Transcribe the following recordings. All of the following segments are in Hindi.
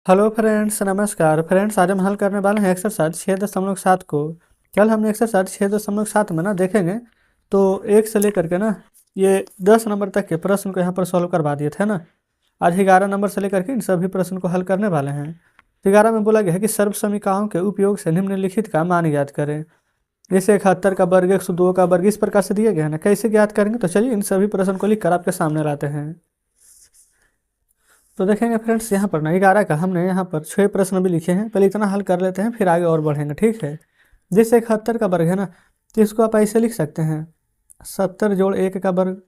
हेलो फ्रेंड्स, नमस्कार फ्रेंड्स। आज हम हल करने वाले हैं एक्सरसाइज 6.7 को। कल हमने एक्सरसाइज 6.7 में ना देखेंगे तो एक से लेकर के ना ये 10 नंबर तक के प्रश्न को यहाँ पर सॉल्व करवा दिए थे ना। आज 11 नंबर से लेकर के इन सभी प्रश्न को हल करने वाले हैं। 11 में बोला गया है कि सर्व समीकरणों के उपयोग से निम्नलिखित का मान ज्ञात करें। जैसे 71 का वर्ग, 102 का वर्ग, इस प्रकार से दिया गया है ना। कैसे ज्ञात करेंगे, तो चलिए इन सभी प्रश्न को लिख कर आपके सामने लाते हैं। तो देखेंगे फ्रेंड्स, यहाँ पर ना 11 का हमने यहाँ पर 6 प्रश्न भी लिखे हैं। पहले इतना हल कर लेते हैं, फिर आगे और बढ़ेंगे, ठीक है। जैसे 71 का वर्ग है ना, तो इसको आप ऐसे लिख सकते हैं 70 जोड़ 1 का वर्ग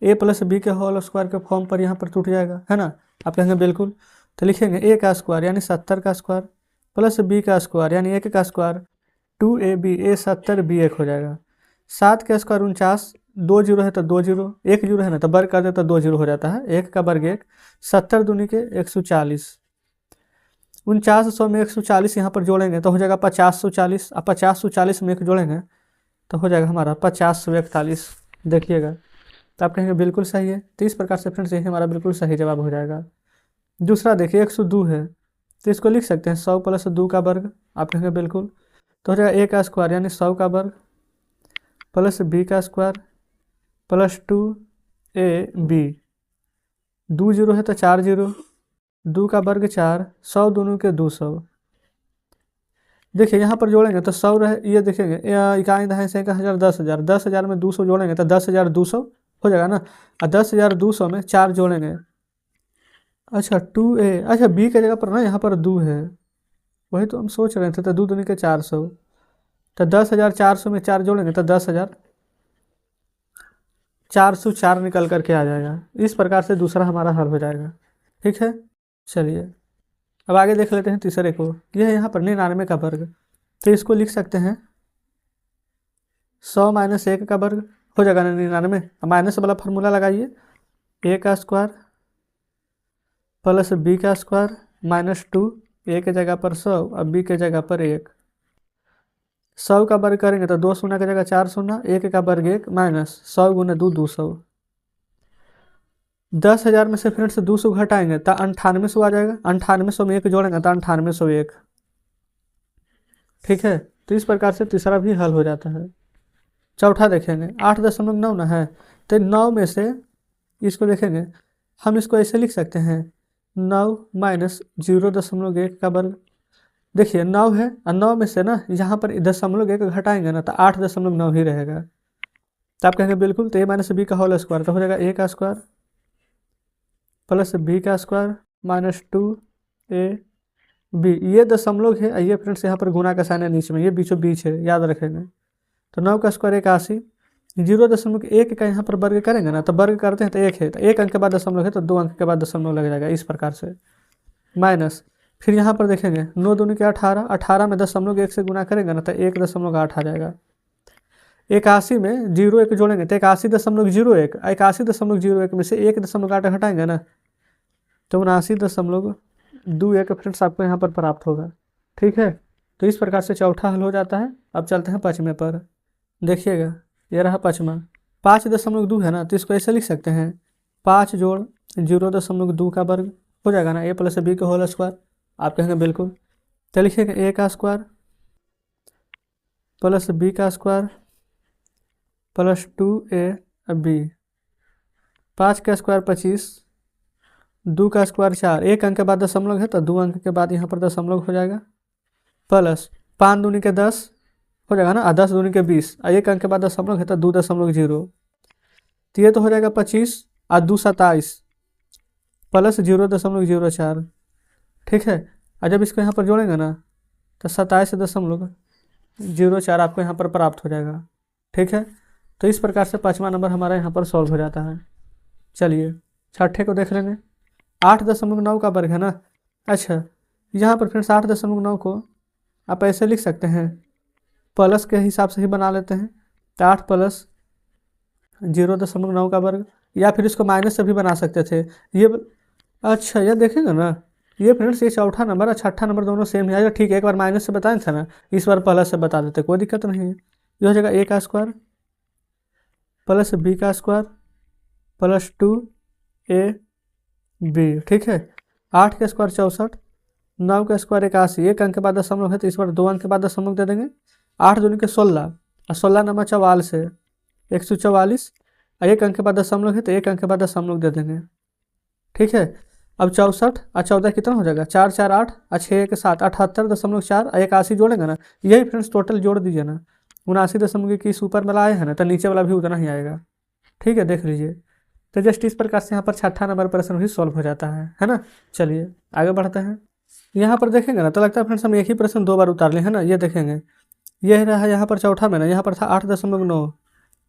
a प्लस बी के होल स्क्वायर के फॉर्म पर यहाँ पर टूट जाएगा, है ना। आप कहेंगे बिल्कुल, तो लिखेंगे a का स्क्वायर यानी 70 का स्क्वायर प्लस b का स्क्वायर यानी 1 का स्क्वायर 2ab, a 70 b 1 हो जाएगा। 7 का स्क्वायर 49, 2 जीरो है तो 2 जीरो, 1 जीरो है ना तो वर्ग कर दे तो 2 जीरो हो जाता है। 1 का वर्ग 1, 70 दूनी के 140, 4900 में 140 यहाँ पर जोड़ेंगे तो हो जाएगा 5040। अब 5040 में 1 जोड़ेंगे तो हो जाएगा हमारा 5041। देखिएगा, तो आप कहेंगे बिल्कुल सही है। तो इस प्रकार से फ्रेंड्स ये हमारा बिल्कुल सही जवाब हो जाएगा। दूसरा देखिए 102 है, तो इसको लिख सकते हैं 100 प्लस 2 का वर्ग। आप कहेंगे बिल्कुल, तो हो जाएगा a का स्क्वायर यानी 100 का वर्ग प्लस b का स्क्वायर प्लस 2ab, 2 जीरो है तो 4 जीरो, 2 का वर्ग 4, 100 दोनों के 200। देखिए यहाँ पर जोड़ेंगे तो 100 रहे, ये देखेंगे इकाई दहाई से 1000, 10,000, 10,000 में 200 जोड़ेंगे तो 10,200 हो जाएगा ना। और 10,200 में 4 जोड़ेंगे, अच्छा 2a, अच्छा b के जगह पर ना यहाँ पर 2 है, वही तो हम सोच रहे थे। तो 2 दूनी के 400, तो 10,400 में 4 जोड़ेंगे तो 10,404 निकल करके आ जाएगा। इस प्रकार से दूसरा हमारा हल हो जाएगा, ठीक है। चलिए अब आगे देख लेते हैं तीसरे को। यह है यहाँ पर 99 का वर्ग, तो इसको लिख सकते हैं 100 माइनस 1 का वर्ग हो जाएगा 99। माइनस वाला फार्मूला लगाइए, a का स्क्वायर प्लस b का स्क्वायर माइनस 2, a के जगह पर 100 और b के जगह पर 1। 100 का वर्ग करेंगे तो 2 शून्य की जगह 4 शून्य, 1 का वर्ग 1 माइनस 100 गुने 2 200। 10,000 में से फ्रेंड्स 200 घटाएंगे तो 9800 आ जाएगा। 9800 में 1 जोड़ेंगे तो 9801, ठीक है। तो इस प्रकार से तीसरा भी हल हो जाता है। चौथा देखेंगे 8.9 ना है, तो 9 में से इसको देखेंगे, हम इसको ऐसे लिख सकते हैं 9 माइनस 0.1 का वर्ग। देखिए 9 है और 9 में से ना यहाँ पर 0.1 घटाएंगे ना तो 8.9 ही रहेगा। तो आप कहेंगे बिल्कुल, तो a माइनस बी का होल स्क्वायर तो हो जाएगा a का स्क्वायर प्लस b का स्क्वायर माइनस 2ab। ये दशमलव है, ये फ्रेंड्स यहाँ पर गुना का साइन है नीचे में, ये बीचों बीच है, याद रखेंगे। तो 9 का स्क्वायर 81, 0.1 का यहाँ पर वर्ग करेंगे ना तो वर्ग करते हैं तो 1 है, तो 1 अंक के बाद दशमलव है तो 2 अंक के बाद दशमलव लग जाएगा। इस प्रकार से माइनस, फिर यहाँ पर देखेंगे 9 दूनी के 18, 18 में 1 से गुना करेंगे ना तो 1.8 आ जाएगा। 81 में 0 1 जोड़ेंगे तो 81.01, 81.01 में से 1.8 हटाएंगे ना तो 79.21 फ्रेंड्स आपको यहाँ पर प्राप्त होगा, ठीक है। तो इस प्रकार से चौथा हल हो जाता है। अब चलते हैं पाँचवें पर। देखिएगा ये रहा पाँचवा, 5.2 है ना, तो इसको ऐसे लिख सकते हैं 5 जोड़ 0.2 का वर्ग हो जाएगा ना, a प्लस बी का होल स्क्वायर। आप कहेंगे बिल्कुल, तो लिखिएगा a का स्क्वायर प्लस b का स्क्वायर प्लस 2ab, 5 का स्क्वायर 25, 2 का स्क्वायर 4, 1 अंक के बाद दशमलव है तो 2 अंक के बाद यहाँ पर दशमलव हो जाएगा, प्लस 5 दूनी के 10 हो जाएगा ना, 10 दूनी के 20, 1 अंक के बाद दशमलव है तो 2.0, तो ये तो हो जाएगा 25 और 2 27 प्लस 0.04, ठीक है। और जब इसको यहाँ पर जोड़ेंगे ना तो 27.04 आपको यहाँ पर प्राप्त हो जाएगा, ठीक है। तो इस प्रकार से पाँचवा नंबर हमारा यहाँ पर सॉल्व हो जाता है। चलिए छठे को देख लेंगे। 8.9 का वर्ग है ना, अच्छा यहाँ पर फ्रेंड्स 8.9 को आप ऐसे लिख सकते हैं, प्लस के हिसाब से ही बना लेते हैं, तो 8 प्लस 0.9 का वर्ग, या फिर इसको माइनस से भी बना सकते थे ये। अच्छा ये देखेंगे ना, ये फ्रेंड्स ये चौथा नंबर और छठा नंबर दोनों सेम है, ठीक है। एक बार माइनस से बताए थे ना, इस बार प्लस से बता देते, कोई दिक्कत नहीं है। ये हो जाएगा a का स्क्वायर प्लस b का स्क्वायर प्लस 2ab, ठीक है। 8 का स्क्वायर 64, 9 का स्क्वायर 81, एक अंक के बाद दशमलव है तो इस बार 2 अंक के बाद दशमलव दे देंगे। 8 दूनी के 16 और 16 नंबर 44 है 144, और एक अंक के बाद दशमलव है तो एक अंक के बाद दशमलव दे देंगे। ठीक है, अब 64 और 14 कितना हो जाएगा, 4 4 8 और 6 1 7, 78.4 और 81 जोड़ेंगे ना, यही फ्रेंड्स टोटल जोड़ दीजिए ना, 79.21 ऊपर वाला आया है ना, तो नीचे वाला भी उतना ही आएगा। ठीक है, देख लीजिए। तो जस्ट इस प्रकार से यहाँ पर 6ठा नंबर प्रश्न भी सॉल्व हो जाता है ना। चलिए आगे बढ़ते हैं। यहाँ पर देखेंगे ना तो लगता है फ्रेंड्स हम एक ही प्रश्न 2 बार उतार लें, है ना। ये देखेंगे, ये रहा यहाँ पर चौथा में ना, यहाँ पर था 8.9,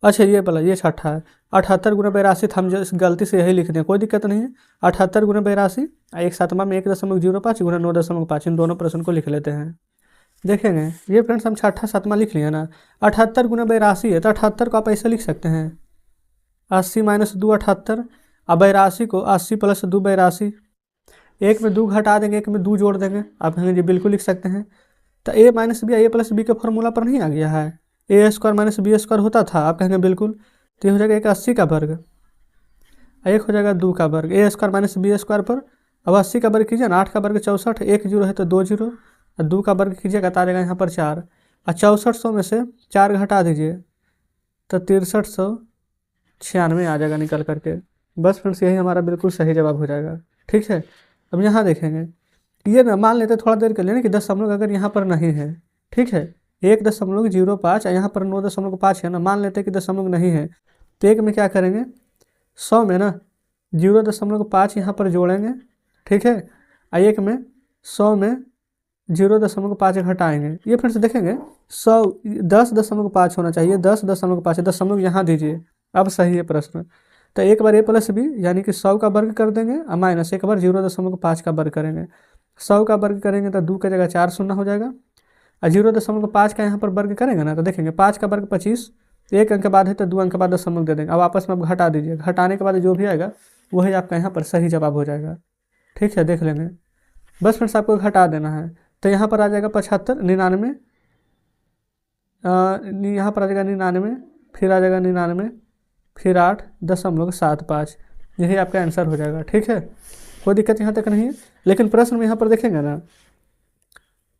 अच्छा ये वाला ये 6ठा है। 78 गुना 82 हम गलती से यही लिख दें, कोई दिक्कत नहीं है। 78 गुना 82, एक सातवां में 1.05 गुना 9.5, इन दोनों प्रश्न को लिख लेते हैं। देखेंगे ये फ्रेंड्स हम 6ठा 7वां लिख लिया ना। 78 गुना 82 है तो 78 को आप ऐसे लिख सकते हैं 80 - 2 78, अब 82 को 80 + 2 82, एक में 2 घटा देंगे, एक में 2 जोड़ देंगे, आप कहेंगे जी बिल्कुल लिख सकते हैं। तो a - b a + b के फॉर्मूला पर नहीं आ गया है, a² - b² होता था, आप कहेंगे बिल्कुल। तो ये हो जाएगा एक 80 का वर्ग, एक हो जाएगा 2 का वर्ग, a² - b² पर। अब 80 का वर्ग कीजिए ना, 8 का वर्ग 64, एक जीरो है तो 2 जीरो, और 2 का वर्ग कीजिएगा तो आ जाएगा यहाँ पर 4, और 6400 में से 4 घटा दीजिए तो 6396 आ जाएगा निकल करके। बस फ्रेंड्स यही हमारा बिल्कुल सही जवाब हो जाएगा। ठीक है, अब यहाँ देखेंगे, ये ना मान लेते थोड़ा देर के लिए ना कि दशमलव अगर यहाँ पर नहीं है, ठीक है, 1.05 यहाँ पर 9.5 है ना, मान लेते कि दशमलव नहीं है, तो एक में क्या करेंगे, 100 में ना 0.5 यहाँ पर जोड़ेंगे। ठीक है, और एक में 100 में 0.5 घटाएंगे। ये फिर से देखेंगे 100 10.5 होना चाहिए, 10.5, दशमलव यहाँ दीजिए, अब सही है प्रश्न। तो एक बार a + b यानी कि 100 का वर्ग कर देंगे, और माइनस एक बार 0.5 का वर्ग करेंगे। 100 का वर्ग करेंगे तो 2 की जगह 4 शून्य हो जाएगा, और 0.5 का यहाँ पर वर्ग करेंगे ना तो देखेंगे 5 का वर्ग 25, एक अंक बाद है तो 2 अंक बाद दशमलव दे देंगे। अब आपस में घटा दीजिए, घटाने के बाद जो भी आएगा वही आपका यहाँ पर सही जवाब हो जाएगा। ठीक है, देख लेंगे, बस फ्रेंड्स आपको घटा देना है। तो यहाँ पर आ जाएगा 75, 99, यहाँ पर आ जाएगा 99, फिर आ जाएगा 99, फिर 8.75, यही आपका आंसर हो जाएगा। ठीक है, कोई दिक्कत यहाँ तक नहीं है। लेकिन प्रश्न में यहाँ पर देखेंगे ना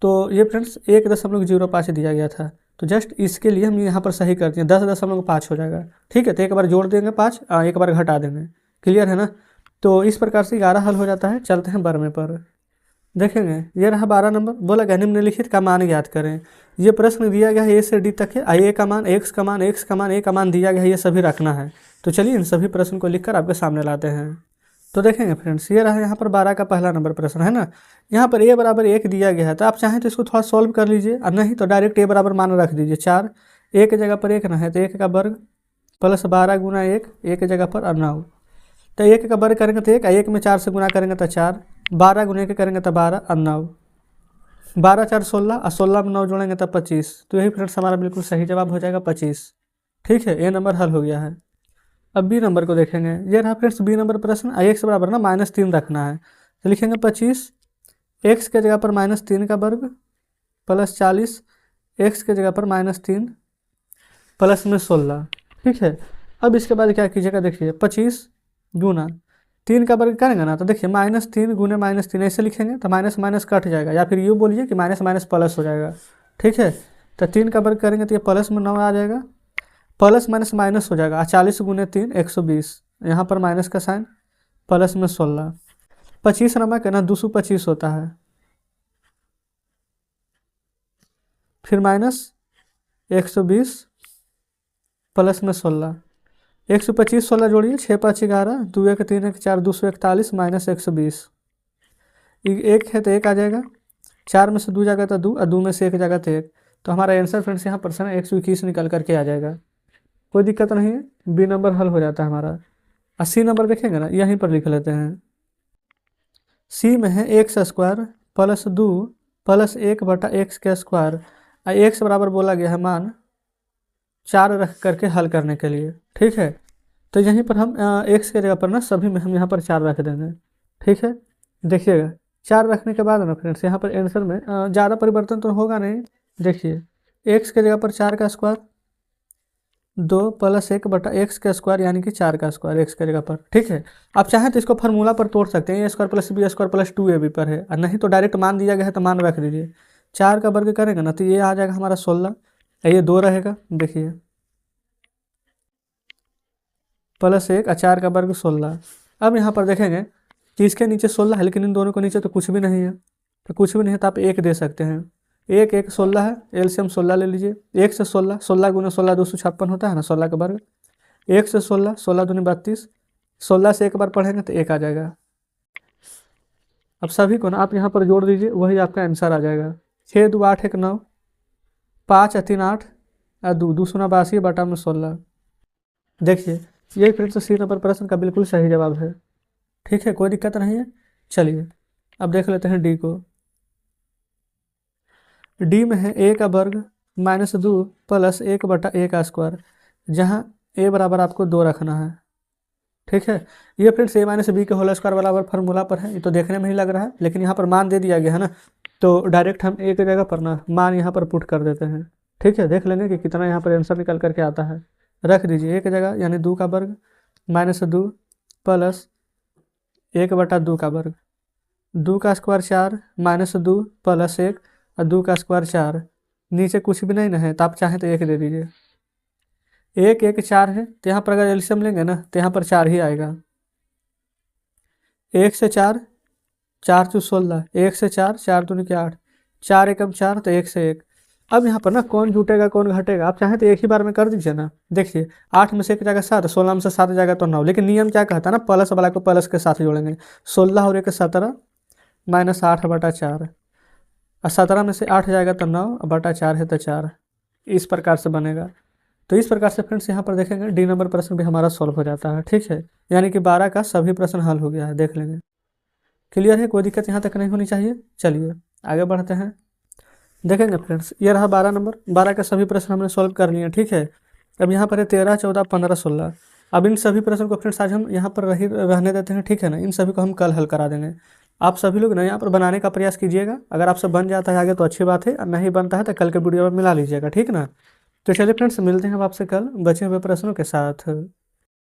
तो ये फ्रेंड्स 1.05 दिया गया था, तो जस्ट इसके लिए हम यहाँ पर सही करते हैं, 10.5 हो जाएगा। ठीक है, तो एक बार जोड़ देंगे 5, एक बार घटा देंगे, क्लियर है ना। तो इस प्रकार से 11 हल हो जाता है। चलते हैं 12वें पर। देखेंगे ये रहा 12 नंबर, बोला गया निम्नलिखित का मान ज्ञात करें। ये प्रश्न दिया गया है a से d तक है, a का मान, x का मान, x का मान, a का मान दिया गया है, ये सभी रखना है। तो चलिए इन सभी प्रश्न को लिखकर आपके सामने लाते हैं। तो देखेंगे फ्रेंड्स, ये रहा यहाँ पर 12 का पहला नंबर प्रश्न है ना। यहाँ पर a = 1 दिया गया है, तो आप चाहें तो इसको थोड़ा सॉल्व कर लीजिए, और नहीं तो डायरेक्ट a = मान रख दीजिए 4, a की जगह पर 1 ना है तो 1 का वर्ग प्लस 12 गुना 1, a की जगह पर 9, तो 1 का वर्ग करेंगे तो 1, 1 में 4 से गुना करेंगे तो 4, 12 गुने के करेंगे तो 12 और 9, 12 4 16, और 16 में 9 जोड़ेंगे तो 25। तो यही फ्रेंड्स हमारा बिल्कुल सही जवाब हो जाएगा 25। ठीक है, ए नंबर हल हो गया है। अब बी नंबर को देखेंगे, ये रहा फ्रेंड्स बी नंबर प्रश्न। x बराबर ना -3 रखना है, तो लिखेंगे 25, x के जगह पर -3 का वर्ग प्लस 40, x के जगह पर -3 प्लस में 16। ठीक है, अब इसके बाद क्या कीजिएगा, देखिए 25 गुना 3 का वर्ग करेंगे ना तो देखिए -3 गुने -3 ऐसे लिखेंगे, तो माइनस माइनस कट जाएगा, या फिर यूँ बोलिए कि माइनस माइनस प्लस हो जाएगा। ठीक है, तो 3 का वर्ग करेंगे तो ये प्लस में 9 आ जाएगा, प्लस माइनस माइनस हो जाएगा, 40 गुने 3 120, यहाँ पर माइनस का साइन, प्लस में 16, 25 नंबर ना 225 होता है, फिर माइनस 120 प्लस में 16, 125 16 जोड़िए, 6 5 11, 2 1 3 1 4, 241 माइनस 120, एक है तो 1 आ जाएगा, 4 में से 2 जाएगा तो 2, और 2 में से 1 जाएगा तो 1। तो हमारा आंसर फ्रेंड्स यहाँ प्रश्न 121 निकल करके आ जाएगा, कोई दिक्कत नहीं है, बी नंबर हल हो जाता है हमारा। और सी नंबर देखेंगे ना, यहीं पर लिख लेते हैं। सी में है x² + 2 + 1/x², और x बराबर बोला गया है मान 4 रख करके हल करने के लिए। ठीक है, तो यहीं पर हम x के जगह पर ना सभी में हम यहाँ पर 4 रख देंगे। ठीक है, देखिएगा 4 रखने के बाद ना फ्रेंड्स यहाँ पर आंसर में ज़्यादा परिवर्तन तो होगा नहीं। देखिए x के जगह पर 4 का स्क्वायर, 2+1/x² यानी कि 4 का स्क्वायर x की जगह पर। ठीक है, आप चाहें तो इसको फार्मूला पर तोड़ सकते हैं, a² + b² + 2ab पर है, और नहीं तो डायरेक्ट मान दिया गया है तो मान रख दीजिए। 4 का वर्ग करेंगे ना तो ये आ जाएगा हमारा 16, ये 2 रहेगा, देखिए +1 और 4 का वर्ग 16। अब यहाँ पर देखेंगे कि इसके नीचे 16 है, लेकिन इन दोनों के नीचे तो कुछ भी नहीं है, तो कुछ भी नहीं है तो आप 1 दे सकते हैं। 1 16 है, एलसीएम 16 ले लीजिए। 1 से 16, 16 गुना 16 256 होता है ना, 16 का वर्ग। 1 से 16, 16 दूनी 32, 16 से एक बार पढ़ेंगे तो 1 आ जाएगा। अब सभी को ना आप यहाँ पर जोड़ दीजिए, वही आपका आंसर आ जाएगा। 6 2 8 1 9, 5 3 8 और 2 2 शून्य 82 बटा में 16। देखिए यही फ्रेंड्स सी नंबर प्रश्न का बिल्कुल सही जवाब है। ठीक है, कोई दिक्कत नहीं है। चलिए अब देख लेते हैं डी को। डी में है a का वर्ग -2 + 1/a², जहाँ a बराबर आपको 2 रखना है। ठीक है, ये फ्रेंड्स a - b के होल स्क्वायर बराबर फार्मूला पर है, ये तो देखने में ही लग रहा है, लेकिन यहाँ पर मान दे दिया गया है ना, तो डायरेक्ट हम a की जगह पर ना मान यहाँ पर पुट कर देते हैं। ठीक है, देख लेंगे कि कितना यहाँ पर आंसर निकल करके आता है। रख दीजिए a की जगह, यानी 2 का वर्ग -2 + 1/2 का वर्ग, 2 का स्क्वायर 4 -2 + 1 और 2 का स्क्वायर 4। नीचे कुछ भी नहीं ना है तो आप चाहें तो 1 दे दीजिए। 1 1 4 है, तो यहाँ पर अगर एलसीएम लेंगे ना तो यहाँ पर 4 ही आएगा। 1 से 4, 4 × 16, 1 से 4, 4 दूनी के 8, 4 एकम 4, तो 1 से 1। अब यहाँ पर ना कौन जुटेगा कौन घटेगा, आप चाहें तो एक ही बार में कर दीजिए ना। देखिए 8 में से 1 जाएगा 7, 16 में से 7 जाएगा तो 9, लेकिन नियम क्या कहता है ना, प्लस वाला को प्लस के साथ जोड़ेंगे। 16 और 1 17 -8/4, और 17 में से 8 जाएगा तो 9/4 है तो 4। इस प्रकार से बनेगा। तो इस प्रकार से फ्रेंड्स यहाँ पर देखेंगे डी नंबर प्रश्न भी हमारा सॉल्व हो जाता है। ठीक है, यानी कि 12 का सभी प्रश्न हल हो गया है, देख लेंगे। क्लियर है, कोई दिक्कत यहाँ तक नहीं होनी चाहिए। चलिए आगे बढ़ते हैं, देखेंगे फ्रेंड्स। ये रहा 12 नंबर, 12 का सभी प्रश्न हमने सॉल्व कर लिए। ठीक है, अब यहाँ पर है 13 14 15 16। अब इन सभी प्रश्न को फ्रेंड्स आज हम यहाँ पर रहने देते हैं। ठीक है ना, इन सभी को हम कल हल करा देंगे। आप सभी लोग ना यहाँ पर बनाने का प्रयास कीजिएगा, अगर आपसे बन जाता है आगे तो अच्छी बात है, और नहीं बनता है तो कल के वीडियो में मिला लीजिएगा। ठीक ना, तो चलिए फ्रेंड्स मिलते हैं अब आपसे कल बचे हुए प्रश्नों के साथ।